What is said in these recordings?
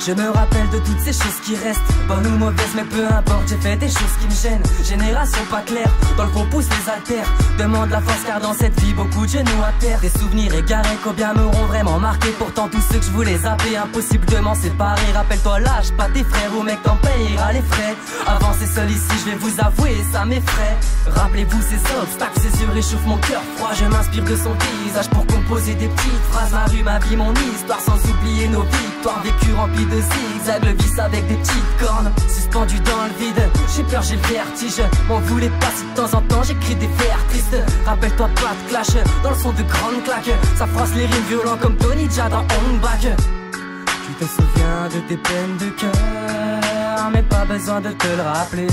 Je me rappelle de toutes ces choses qui restent, bonnes ou mauvaises, mais peu importe, j'ai fait des choses qui me gênent. Génération pas claire, dans le fond pousse les haltères. Demande la force car dans cette vie beaucoup de genoux à terre. Des souvenirs égarés combien m'auront vraiment marqué. Pourtant tous ceux que je voulais zapper, impossible de m'en séparer. Rappelle-toi lâche pas tes frères, ou mec t'en payeras les frais. Avancez seul ici, je vais vous avouer, ça m'effraie. Rappelez-vous ces obstacles, ses yeux réchauffent mon cœur froid. Je m'inspire de son visage pour composer des petites phrases. Ma rue, ma vie, mon histoire, sans oublier nos victoires vécues remplies de zigzags, le vice avec des petites cornes. Suspendu dans le vide, j'ai peur, j'ai le vertige. M'en voulez pas si de temps en temps j'écris des vers tristes. Rappelle-toi pas de clash, dans le son de grandes claques. Ça froisse les rimes violents comme Tony Jaa dans Hong Bak. Tu te souviens de tes peines de cœur, mais pas besoin de te le rappeler.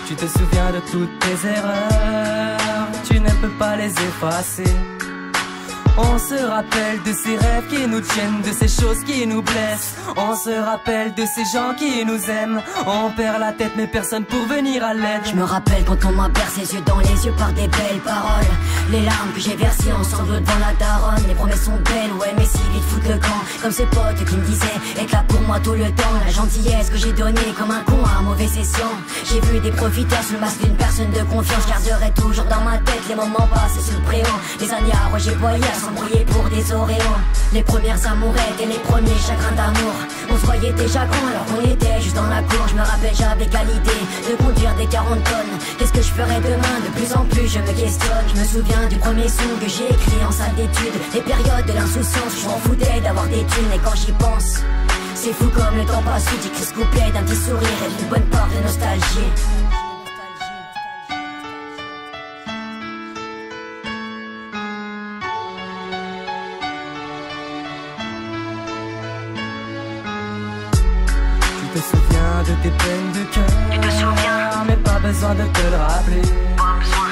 Tu te souviens de toutes tes erreurs, tu ne peux pas les effacer. On se rappelle de ces rêves qui nous tiennent, de ces choses qui nous blessent. On se rappelle de ces gens qui nous aiment. On perd la tête mais personne pour venir à l'aide. Je me rappelle quand on m'a percé les yeux dans les yeux par des belles paroles. Les larmes que j'ai versées en sanglots devant la daronne. Les promesses sont belles, ouais mais si vite foutre le camp. Comme ces potes qui me disaient être là pour moi tout le temps. La gentillesse que j'ai donnée comme un con à un mauvais escient. J'ai vu des profiteurs sous le masque d'une personne de confiance. Je garderai toujours dans ma tête les moments passés sous le préant. Les années à Roger Boyard s'embrouiller pour des oréons. Les premières amourettes et les premiers chagrins d'amour. On se voyait déjà grand alors qu'on était juste dans la cour. Je me rappelle j'avais qu'à l'idée de conduire des 40 tonnes. Qu'est-ce que je ferais demain? De plus en plus je me questionne. Je me souviens du premier son que j'ai écrit en salle d'études. Les périodes de l'insouciance, je m'en foutais d'avoir des thunes. Et quand j'y pense, c'est fou comme le temps passe vite. J'écris ce couplet d'un petit sourire et d'une bonne part de nostalgie. Tu te souviens de tes peines de cœur, mais pas besoin de te le rappeler.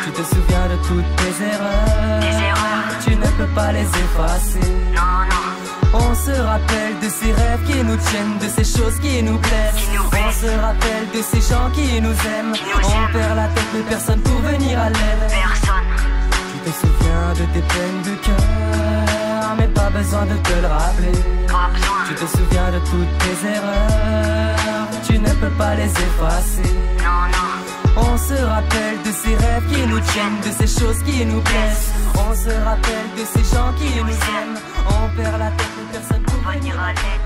Tu te souviens de toutes tes erreurs, tu ne peux pas les effacer. On se rappelle de ces rêves qui nous tiennent, de ces choses qui nous blessent. On se rappelle de ces gens qui nous aiment. On perd la tête mais personne pour venir à l'aide. Tu te souviens de tes peines de cœur, mais pas besoin de te le rappeler. Tu te souviens de toutes tes erreurs, tu ne peux pas les effacer. On se rappelle de ces rêves qui nous tiennent, de ces choses qui nous blessent. On se rappelle de ces gens qui nous aiment. On perd la tête mais personne pour venir à l'aide.